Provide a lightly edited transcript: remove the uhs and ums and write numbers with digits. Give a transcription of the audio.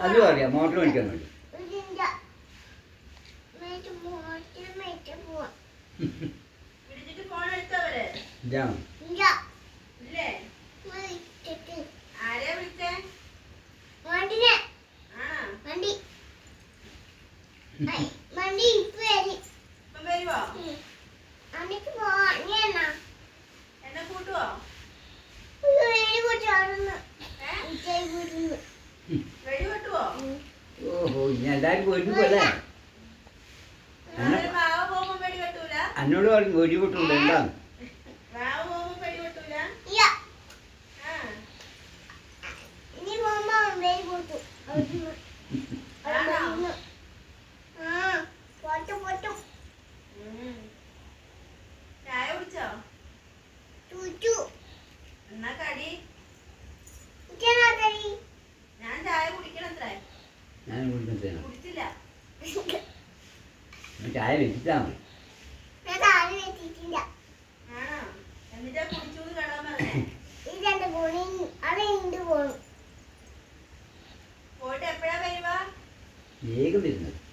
അതും അറിയാം, മോട്ടർ മേടിക്കാൻ വേണ്ടി. ഓഹോ, ഞാൻ എല്ലാവരും വീട്ടിൽ പോലെ എന്നോട് പറഞ്ഞു വെടി പൊട്ടുണ്ട് എന്താന്ന്. ഞാൻ കുടിക്കത്തില്ല, ചായ വെച്ചിട്ടാ മതി. വേഗം വരുന്നത്